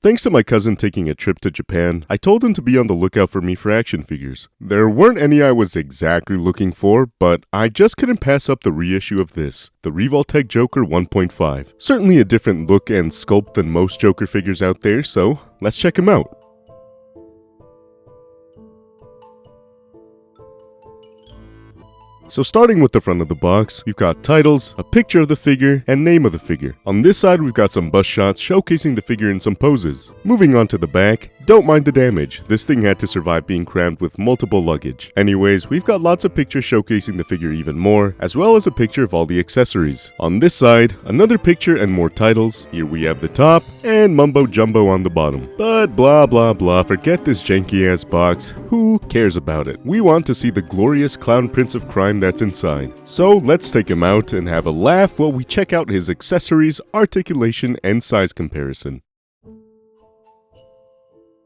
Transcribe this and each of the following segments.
Thanks to my cousin taking a trip to Japan, I told him to be on the lookout for me for action figures. There weren't any I was exactly looking for, but I just couldn't pass up the reissue of this, the Revoltech Joker 1.5. Certainly a different look and sculpt than most Joker figures out there, so let's check him out. So starting with the front of the box, we've got titles, a picture of the figure, and name of the figure. On this side, we've got some bust shots showcasing the figure in some poses. Moving on to the back, don't mind the damage. This thing had to survive being crammed with multiple luggage. Anyways, we've got lots of pictures showcasing the figure even more, as well as a picture of all the accessories. On this side, another picture and more titles. Here we have the top, and mumbo jumbo on the bottom. But blah blah blah, forget this janky ass box. Who cares about it? We want to see the glorious clown prince of crime that's inside. So let's take him out and have a laugh while we check out his accessories, articulation, and size comparison.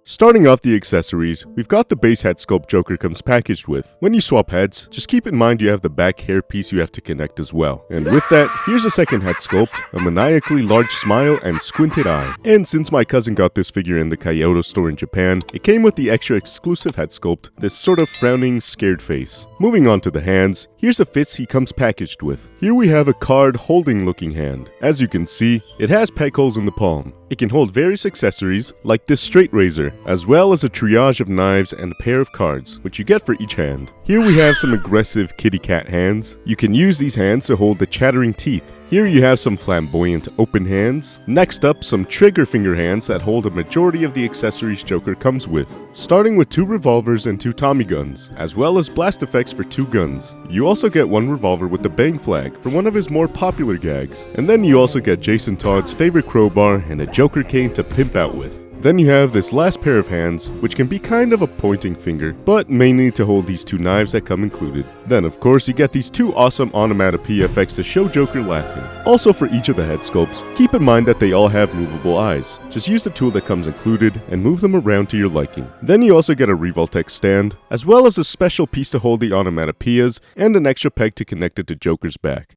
Starting off the accessories, we've got the base head sculpt Joker comes packaged with. When you swap heads, just keep in mind you have the back hair piece you have to connect as well. And with that, here's a second head sculpt, a maniacally large smile and squinted eye. And since my cousin got this figure in the Kyoto store in Japan, it came with the extra exclusive head sculpt, this sort of frowning, scared face. Moving on to the hands, here's the fists he comes packaged with. Here we have a card holding looking hand. As you can see, it has peg holes in the palm. It can hold various accessories, like this straight razor, as well as a triage of knives and a pair of cards, which you get for each hand. Here we have some aggressive kitty cat hands. You can use these hands to hold the chattering teeth. Here you have some flamboyant open hands. Next up, some trigger finger hands that hold a majority of the accessories Joker comes with. Starting with 2 revolvers and 2 Tommy guns, as well as blast effects for 2 guns. You also get 1 revolver with the bang flag for one of his more popular gags. And then you also get Jason Todd's favorite crowbar and a Joker cane to pimp out with. Then you have this last pair of hands, which can be kind of a pointing finger, but mainly to hold these 2 knives that come included. Then of course you get these 2 awesome onomatopoeia effects to show Joker laughing. Also for each of the head sculpts, keep in mind that they all have movable eyes. Just use the tool that comes included and move them around to your liking. Then you also get a Revoltech stand, as well as a special piece to hold the onomatopoeias and an extra peg to connect it to Joker's back.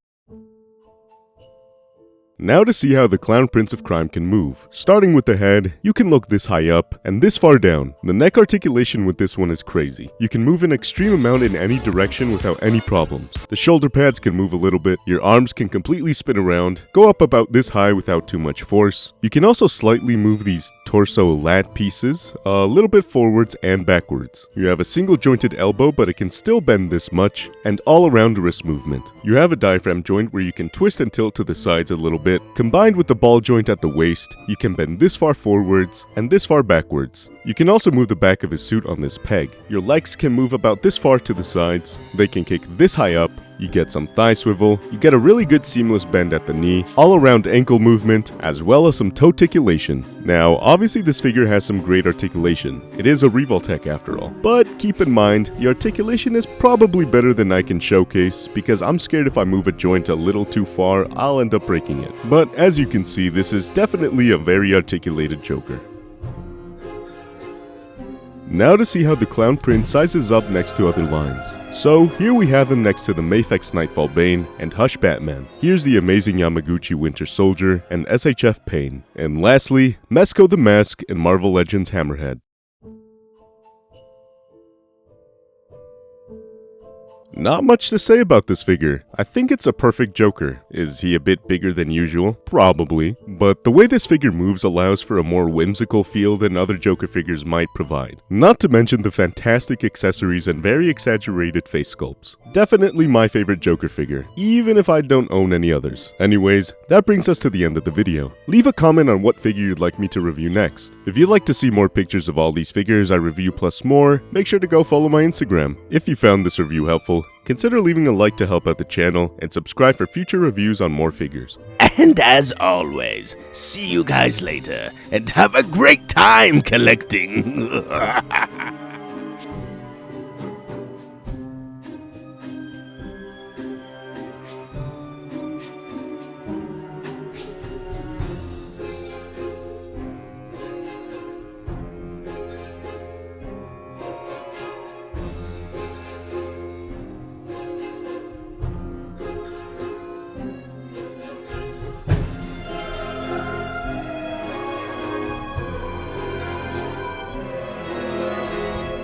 Now to see how the Clown Prince of Crime can move. Starting with the head, you can look this high up and this far down. The neck articulation with this one is crazy. You can move an extreme amount in any direction without any problems. The shoulder pads can move a little bit, your arms can completely spin around, go up about this high without too much force. You can also slightly move these torso lat pieces a little bit forwards and backwards. You have a single jointed elbow, but it can still bend this much, and all around wrist movement. You have a diaphragm joint where you can twist and tilt to the sides a little bit. Combined with the ball joint at the waist, you can bend this far forwards and this far backwards. You can also move the back of his suit on this peg. Your legs can move about this far to the sides. They can kick this high up. You get some thigh swivel, you get a really good seamless bend at the knee, all around ankle movement, as well as some toe articulation. Now, obviously this figure has some great articulation. It is a Revoltech after all. But keep in mind, the articulation is probably better than I can showcase, because I'm scared if I move a joint a little too far, I'll end up breaking it. But as you can see, this is definitely a very articulated Joker. Now to see how the Clown Prince sizes up next to other lines. So here we have him next to the Mafex Nightfall Bane and Hush Batman. Here's the amazing Yamaguchi Winter Soldier and SHF Pain. And lastly, Mezco the Mask and Marvel Legends Hammerhead. Not much to say about this figure. I think it's a perfect Joker. Is he a bit bigger than usual? Probably. But the way this figure moves allows for a more whimsical feel than other Joker figures might provide. Not to mention the fantastic accessories and very exaggerated face sculpts. Definitely my favorite Joker figure, even if I don't own any others. Anyways, that brings us to the end of the video. Leave a comment on what figure you'd like me to review next. If you'd like to see more pictures of all these figures I review plus more, make sure to go follow my Instagram. If you found this review helpful, consider leaving a like to help out the channel, and subscribe for future reviews on more figures. And as always, see you guys later, and have a great time collecting!